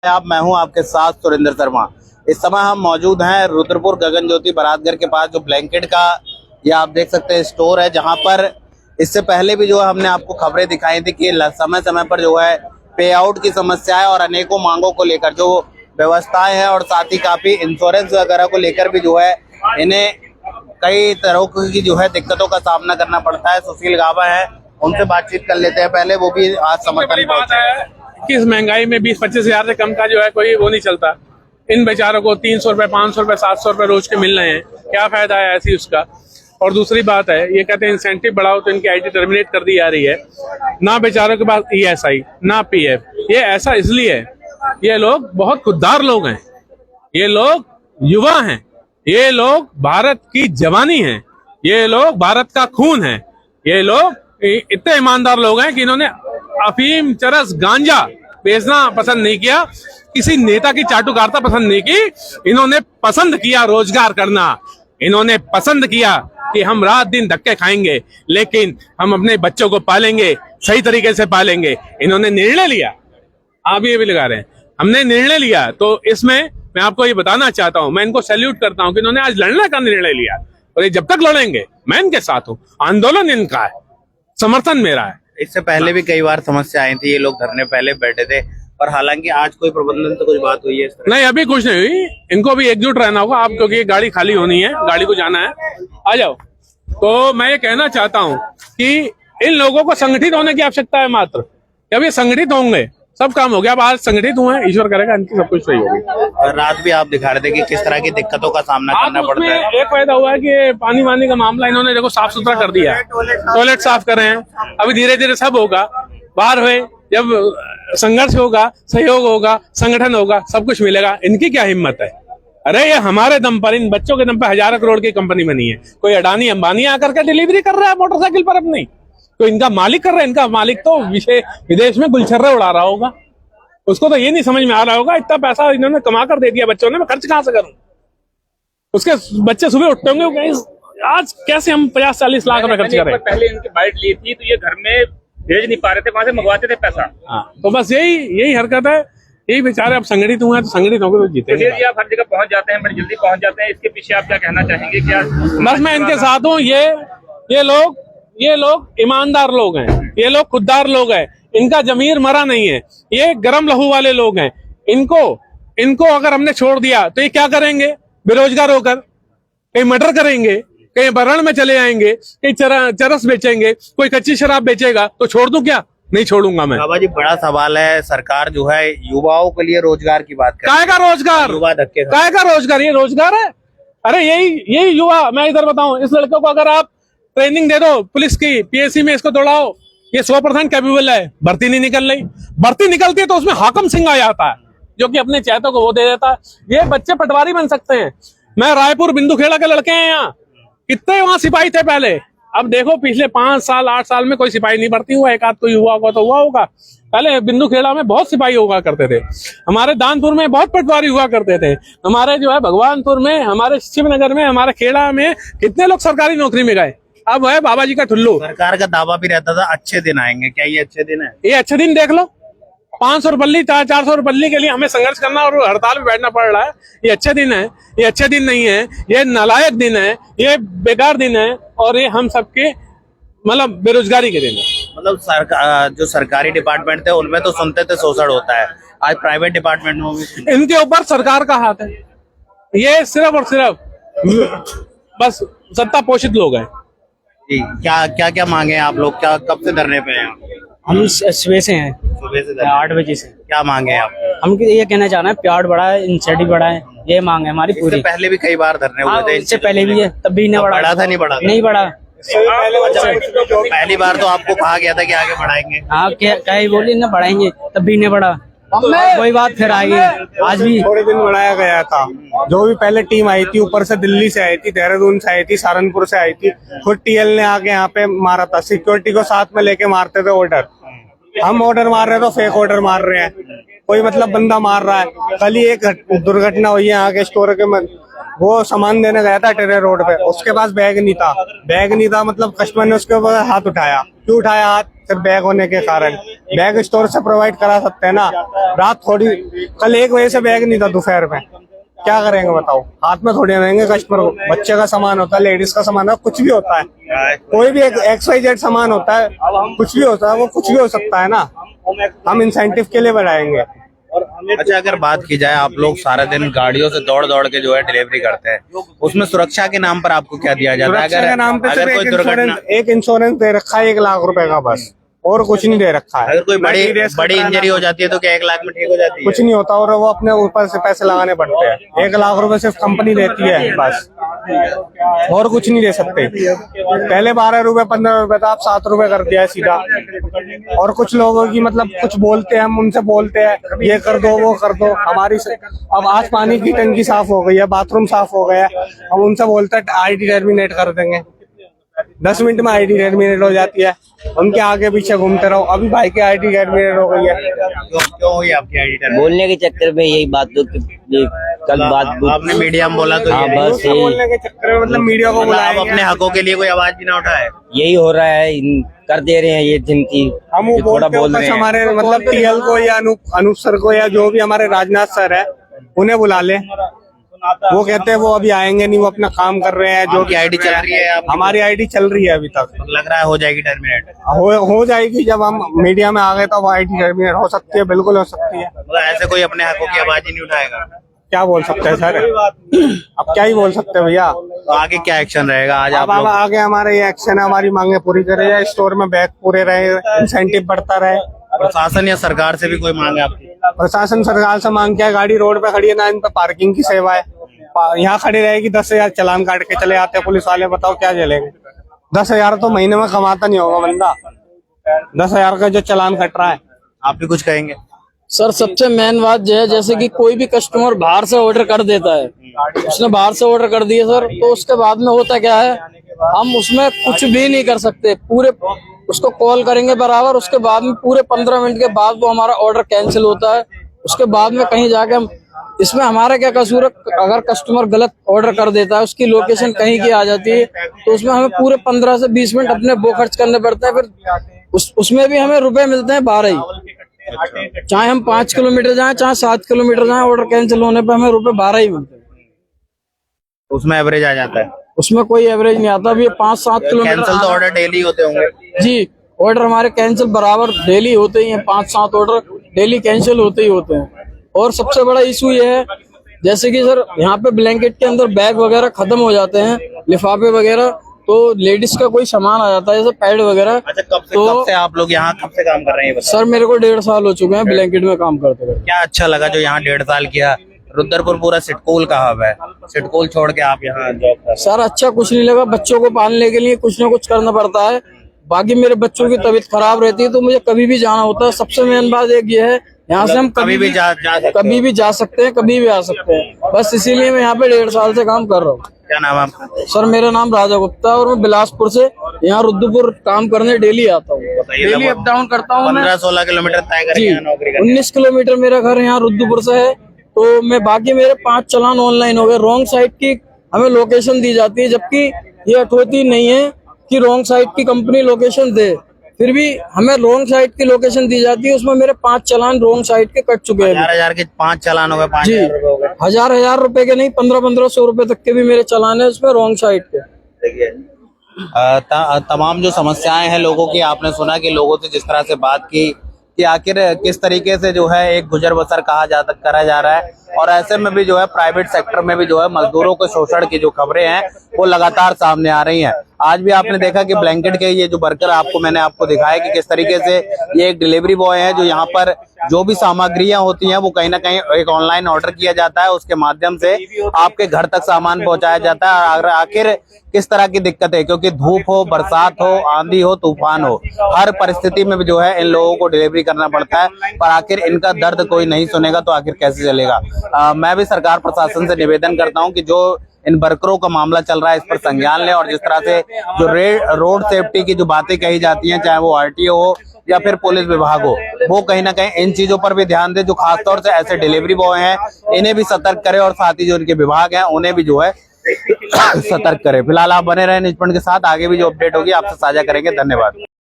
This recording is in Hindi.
आप मैं हूं आपके साथ सुरेंद्र शर्मा। इस समय हम मौजूद हैं रुद्रपुर गगन ज्योति बारातघर के पास, जो ब्लैंकेट का ये आप देख सकते हैं स्टोर है, जहां पर इससे पहले भी जो है हमने आपको खबरें दिखाई थी कि समय समय पर जो है पे आउट की समस्या है और अनेकों मांगों को लेकर जो व्यवस्थाएं हैं और साथ ही काफी इंश्योरेंस वगैरह को लेकर भी जो है इन्हें कई तरह की जो है दिक्कतों का सामना करना पड़ता है। सुशील गाबा है, उनसे बातचीत कर लेते हैं पहले, वो भी आज समर्थन पहुंचे। किस महंगाई में 20-25 हजार से कम का जो है कोई वो नहीं चलता। इन बेचारों को 300 रुपए, 500 रुपए, 700 रुपए रोज के मिल रहे हैं, क्या फायदा है ऐसी उसका। और दूसरी बात है, ये कहते हैं इंसेंटिव बढ़ाओ तो इनकी आईटी टर्मिनेट कर दी जा रही है। ना बेचारों के पास ईएसआई ना पीएफ। ये ऐसा इसलिए है, ये लोग बहुत खुददार लोग हैं, ये लोग युवा हैं, ये लोग भारत की जवानी है, ये लोग भारत का खून है। ये लोग इतने ईमानदार लोग हैं कि इन्होंने अफीम, चरस, गांजा बेचना पसंद नहीं किया, किसी नेता की चाटुकारिता पसंद नहीं की। इन्होंने पसंद किया रोजगार करना, इन्होंने पसंद किया कि हम रात दिन धक्के खाएंगे लेकिन हम अपने बच्चों को पालेंगे, सही तरीके से पालेंगे। इन्होंने निर्णय लिया, आप ये भी लगा रहे हैं, हमने निर्णय लिया। तो इसमें मैं आपको ये बताना चाहता हूं, मैं इनको सैल्यूट करता हूं कि इन्होंने आज लड़ने का निर्णय लिया और ये जब तक लड़ेंगे मैं इनके साथ हूं। आंदोलन इनका है, समर्थन मेरा है। इससे पहले भी कई बार समस्या आई थी, ये लोग धरने पहले बैठे थे, और हालांकि आज कोई प्रबंधन से कुछ बात हुई है इस तरह? नहीं, अभी कुछ नहीं हुई। इनको भी एकजुट रहना होगा आप, क्योंकि गाड़ी खाली होनी है, गाड़ी को जाना है। आ जाओ। तो मैं ये कहना चाहता हूं कि इन लोगों को संगठित होने की आवश्यकता है मात्र। जब ये संगठित होंगे सब काम हो गया। अब आज संगठित हुए हैं, ईश्वर करेगा इनकी सब कुछ सही होगी। और रात भी आप दिखा रहे थे कि किस तरह की दिक्कतों का सामना करना पड़ता है। एक फायदा हुआ है कि पानी वानी का मामला इन्होंने देखो साफ सुथरा कर दिया है, टॉयलेट साफ कर रहे हैं। अभी धीरे धीरे सब होगा, बाहर हुए जब संघर्ष होगा, सहयोग होगा, संगठन होगा, सब कुछ मिलेगा। इनकी क्या हिम्मत है? अरे ये हमारे दम पर, इन बच्चों के दम पर हजारों करोड़ की कंपनी बनी है। कोई अडानी अंबानी आकर के डिलीवरी कर रहा है मोटरसाइकिल पर अपनी, तो इनका मालिक कर रहा है। इनका मालिक तो विदेश में गुलछर्रे उड़ा रहा होगा, उसको तो ये नहीं समझ में आ रहा होगा इतना पैसा इन्होंने कमा कर दे दिया बच्चों ने, मैं खर्च कहां से करूं। उसके बच्चे सुबह उठते होंगे, आज कैसे हम 50-40 लाख रुपए खर्च करें। पहले इनकी बाइट ली थी तो ये घर में भेज नहीं पा रहे थे, वहां से मंगवाते थे पैसा। हाँ, तो बस यही हरकत है। यही बेचारे अब संगठित हुए हैं, तो संगठित होंगे तो जीतेंगे। आप हर जगह पहुंच जाते हैं, बड़ी जल्दी पहुंच जाते हैं, इसके पीछे आप क्या कहना चाहेंगे? क्या बस मैं इनके साथ हूँ। ये लोग ईमानदार लोग हैं, ये लोग खुददार लोग हैं, इनका जमीर मरा नहीं है, ये गरम लहू वाले लोग हैं। इनको अगर हमने छोड़ दिया तो ये क्या करेंगे? बेरोजगार होकर कहीं मर्डर करेंगे, कहीं बरण में चले जाएंगे, कहीं चरस बेचेंगे, कोई कच्ची शराब बेचेगा, तो छोड़ दूं क्या? नहीं छोड़ूंगा मैं। बाबा जी, बड़ा सवाल है, सरकार जो है युवाओं के लिए रोजगार की बात कर रही है। काय का रोजगार? युवा धक्के काय का रोजगार? ये रोजगार है? अरे यही युवा। मैं इधर बताऊं, इस लड़के को अगर आप ट्रेनिंग दे दो पुलिस की, पीएससी में इसको दौड़ाओ, ये 100% कैपेबल है। भर्ती नहीं निकल रही, भर्ती निकलती है तो उसमें हाकम सिंह आ जाता है, जो कि अपने चैतों को वो दे देता है। ये बच्चे पटवारी बन सकते हैं। मैं रायपुर बिंदुखेड़ा के लड़के हैं, यहाँ कितने वहां सिपाही थे पहले। अब देखो पिछले 5 साल 8 साल में कोई सिपाही नहीं भर्ती हुआ, एक आध कोई हुआ होगा तो हुआ होगा। पहले बिंदुखेड़ा में बहुत सिपाही हुआ करते थे, हमारे दानपुर में बहुत पटवारी हुआ करते थे, हमारे जो है भगवानपुर में, हमारे शिवनगर में, हमारे खेड़ा में कितने लोग सरकारी नौकरी में गए। अब है बाबा जी का ठुल्लू। सरकार का दावा भी रहता था अच्छे दिन आएंगे, क्या ये अच्छे दिन है? ये अच्छे दिन देख लो। 500 रुपये 400 रुपये के लिए हमें संघर्ष करना और हड़ताल में बैठना पड़ रहा है। ये अच्छे दिन है? ये अच्छे दिन नहीं है, ये नालायक दिन है, ये बेकार दिन है, और ये हम सबके मतलब बेरोजगारी के दिन है। मतलब जो सरकारी डिपार्टमेंट थे उनमें तो सुनते थे शोषण होता है, आज प्राइवेट डिपार्टमेंट में भी इनके ऊपर सरकार का हाथ है। ये सिर्फ और सिर्फ बस सत्ता पोषित लोग हैं। क्या मांगे आप लोग? क्या कब से धरने पे हैं? हम सुबह से हैं, सुबह से 8 बजे से। क्या मांगे आप? हम ये कहना चाह रहे हैं, प्यार बढ़ा है, इंसेंटिव बढ़ा है, ये मांग है हमारी पूरी। पहले भी कई बार धरने हुए थे, इससे पहले भी है, तब भी नहीं बढ़ा था। नहीं बढ़ा। पहली बार तो आपको कहा गया था कि आगे बढ़ाएंगे। हाँ, क्या बोली ना बढ़ाएंगे, तब भी नहीं बढ़ा। वही बात फिर आएगी। आज भी थोड़े दिन बढ़ाया गया था। जो भी पहले टीम आई थी, ऊपर से दिल्ली से आई थी, देहरादून से आई थी, सहारनपुर से आई थी, खुद टीएल ने आके यहाँ पे मारा था। सिक्योरिटी को साथ में लेके मारते थे ऑर्डर। हम ऑर्डर मार रहे हैं तो फेक ऑर्डर मार रहे हैं, कोई मतलब बंदा मार रहा है। कल ही एक दुर्घटना हुई है यहाँ के स्टोर के, वो सामान देने गया था टेरे रोड पे, उसके पास बैग नहीं था मतलब कस्टमर ने उसके ऊपर हाथ उठाया। क्यों उठाया हाथ? सिर्फ बैग होने के कारण। बैग स्टोर से प्रोवाइड करा सकते हैं ना। रात थोड़ी, कल 1 बजे से बैग नहीं था दोपहर में, क्या करेंगे बताओ? हाथ में थोड़े रहेंगे कस्टमर को। बच्चे का सामान होता है, लेडीज का सामान होता है, कुछ भी होता है, कोई भी एक XYZ सामान होता है, कुछ भी होता है, वो कुछ भी हो सकता है ना। हम इंसेंटिव के लिए बढ़ाएंगे। अच्छा, अगर बात की जाए, आप लोग सारा दिन गाड़ियों से दौड़ दौड़ के जो है डिलीवरी करते हैं, उसमें सुरक्षा के नाम पर आपको क्या दिया जाता है? सुरक्षा के नाम पे सिर्फ एक इंश्योरेंस दे रखा है 1 लाख रुपए का, बस, और कुछ नहीं दे रखा है। अगर कोई बड़ी इंजरी हो जाती है तो क्या 1 लाख में ठीक हो जाती है? कुछ नहीं होता, और वो अपने ऊपर से पैसे लगाने पड़ते हैं। 1 लाख रुपए सिर्फ कंपनी देती है बस, और कुछ नहीं दे सकते। पहले 12 रुपए 15 रुपए था, अब 7 रुपए कर दिया है सीधा। और कुछ लोगों की मतलब कुछ बोलते हैं, हम उनसे बोलते हैं ये कर दो वो कर दो, अब आज पानी की टंकी साफ हो गई है, बाथरूम साफ हो गया, हम उनसे बोलते हैं ID टर्मिनेट कर देंगे। 10 मिनट में ID टर्मिनेट हो जाती है, उनके आगे पीछे घूमते रहो। अभी भाई की ID टर्मिनेट हो गई है। क्यों हुई आपकी ID टर्मिनेट? बोलने के चक्कर में यही बात तो कल बात आपने मीडिया में बोला तो हाँ, बस यही बोलने के चक्कर में मतलब मीडिया को आप बुलाया, अपने हकों के लिए कोई आवाज भी ना उठाए? यही हो रहा है, कर दे रहे हैं ये जिनकी हम वो थोड़ा बोल रहे हैं। हमारे मतलब TL को या अनूप सर को या जो भी हमारे राजनाथ सर है उन्हें बुला ले। वो कहते हैं वो अभी आएंगे नहीं, वो अपना काम कर रहे हैं। जो आपकी ID चल रही है? हमारी ID चल रही है अभी तक। लग रहा है हो जाएगी टर्मिनेट? हो जाएगी, जब हम मीडिया में आ गए तो ID टर्मिनेट हो सकती है, बिल्कुल हो सकती है। मतलब ऐसे कोई अपने हकों की आवाज ही नहीं उठाएगा? क्या बोल सकते हैं सर, अब क्या ही बोल सकते हैं भैया। तो आगे क्या एक्शन रहेगा? आज आप अब लोग आगे हमारे ये एक्शन है, हमारी मांगे पूरी करे, या स्टोर में बैग पूरे रहे, इंसेंटिव बढ़ता रहे। प्रशासन या सरकार से भी कोई मांग है आपकी? प्रशासन सरकार से मांग क्या है, गाड़ी रोड पे खड़ी है ना, इन पे पार्किंग की सेवा है। यहाँ खड़ी रहेगी, 10,000 चालान काट के चले आते हैं पुलिस वाले, बताओ क्या चलेंगे? 10,000 तो महीने में कमाता नहीं होगा बंदा, 10,000 का जो चालान कट रहा है। आप भी कुछ कहेंगे? सर सबसे मेन बात जो है, जैसे कि कोई भी कस्टमर बाहर से ऑर्डर कर देता है, उसने बाहर से ऑर्डर कर दिया सर, तो उसके बाद में होता क्या है, हम उसमें कुछ भी नहीं कर सकते। पूरे उसको कॉल करेंगे बराबर, उसके बाद में पूरे 15 मिनट के बाद वो हमारा ऑर्डर कैंसिल होता है। उसके बाद में कहीं जाके हम, इसमें हमारा क्या कसूर है? अगर कस्टमर गलत ऑर्डर कर देता है, उसकी लोकेशन कहीं की आ जाती है, तो उसमें हमें पूरे 15 से 20 मिनट अपने वो खर्च करने पड़ते हैं। फिर उसमें भी हमें रुपए मिलते हैं 12 ही, चाहे हम 5 किलोमीटर जाएं चाहे 7 किलोमीटर जाएं, ऑर्डर कैंसिल होने पे हमें रुपए 12 ही मिलते हैं। उसमें एवरेज आ जाता है? उसमें कोई एवरेज नहीं आता। अभी 5-7 किलोमीटर कैंसिल तो ऑर्डर डेली होते होंगे? जी, ऑर्डर हमारे कैंसिल बराबर डेली होते ही हैं, 5-7 ऑर्डर डेली कैंसिल होते ही होते हैं। और सबसे बड़ा इशू ये है, जैसे कि सर यहाँ पे ब्लैंकेट के अंदर बैग वगैरह खत्म हो जाते हैं, लिफाफे वगैरह, तो लेडीज का कोई सामान आ जाता है जैसे पैड वगैरह। अच्छा, कब से आप लोग यहाँ कब से काम कर रहे हैं? सर मेरे को 1.5 साल हो चुके हैं ब्लैंकेट में काम करते हुए। क्या अच्छा लगा जो यहाँ 1.5 साल किया? रुद्रपुर पूरा सिटकोल का हब है, सिटकोल छोड़ के आप यहाँ जॉब कर? सर अच्छा कुछ नहीं लगा, बच्चों को पालने के लिए कुछ ना कुछ करना पड़ता है। बाकी मेरे बच्चों की तबीयत खराब रहती है तो मुझे कभी भी जाना होता है। सबसे मेन बात एक ये है, यहाँ से हम कभी भी जा कभी भी जा सकते हैं, कभी भी आ सकते हैं। बस इसीलिए मैं यहाँ पे 1.5 साल से काम कर रहा हूँ। क्या नाम है आपका? सर मेरा नाम राजा गुप्ता, और मैं बिलासपुर से यहाँ रुद्रपुर काम करने डेली आता हूँ, डेली अप डाउन करता हूँ। 15-16 किलोमीटर तय करके यहाँ नौकरी करते हैं? 19 किलोमीटर मेरा घर यहाँ रुद्रपुर से है। तो मैं बाकी मेरे 5 चालान ऑनलाइन हो गए। रॉन्ग साइड की हमें लोकेशन दी जाती है, जबकि ये अथॉरिटी नहीं है कि रॉन्ग साइड की कंपनी लोकेशन दे, फिर भी हमें रॉन्ग साइड की लोकेशन दी जाती है। उसमें मेरे 5 चालान रॉन्ग साइड के कट चुके हैं। 1000 के 5 चालान हो गए? 5,000 रुपए हो गए? 1000 रुपए के नहीं, 1500 रुपए तक के भी मेरे चालान है उसमें रॉन्ग साइड के। देखिए, तमाम जो समस्याएं हैं लोगों की, आपने सुना कि लोगों से जिस तरह से बात की कि आखिर किस तरीके से जो है एक गुजर बसर करा जा रहा है, और ऐसे में भी जो है प्राइवेट सेक्टर में भी जो है मजदूरों के शोषण की जो खबरें हैं वो लगातार सामने आ रही हैं। आज भी आपने देखा कि ब्लैंकेट के ये जो वर्कर मैंने आपको दिखाया कि किस तरीके से ये एक डिलीवरी बॉय है, जो यहाँ पर जो भी सामग्रियां होती हैं वो कहीं ना कहीं एक ऑनलाइन ऑर्डर किया जाता है, उसके माध्यम से आपके घर तक सामान पहुंचाया जाता है। और आखिर किस तरह की दिक्कत है, क्योंकि धूप हो, बरसात हो, आंधी हो, तूफान हो, हर परिस्थिति में भी जो है इन लोगों को डिलीवरी करना पड़ता है। पर आखिर इनका दर्द कोई नहीं सुनेगा तो आखिर कैसे चलेगा? मैं भी सरकार प्रशासन से निवेदन करता हूं कि जो इन वर्करों का मामला चल रहा है इस पर संज्ञान ले, और जिस तरह से जो रोड सेफ्टी की जो बातें कही जाती हैं, चाहे वो RTO हो या फिर पुलिस विभाग हो, वो कहीं ना कहीं इन चीजों पर भी ध्यान दे। जो खासतौर से ऐसे डिलीवरी बॉय हैं इन्हें भी सतर्क करे, और साथ ही जो इनके विभाग हैं उन्हें भी जो है सतर्क करे। फिलहाल आप बने रहे निजपण के साथ, आगे भी जो अपडेट होगी आपसे साझा करेंगे। धन्यवाद।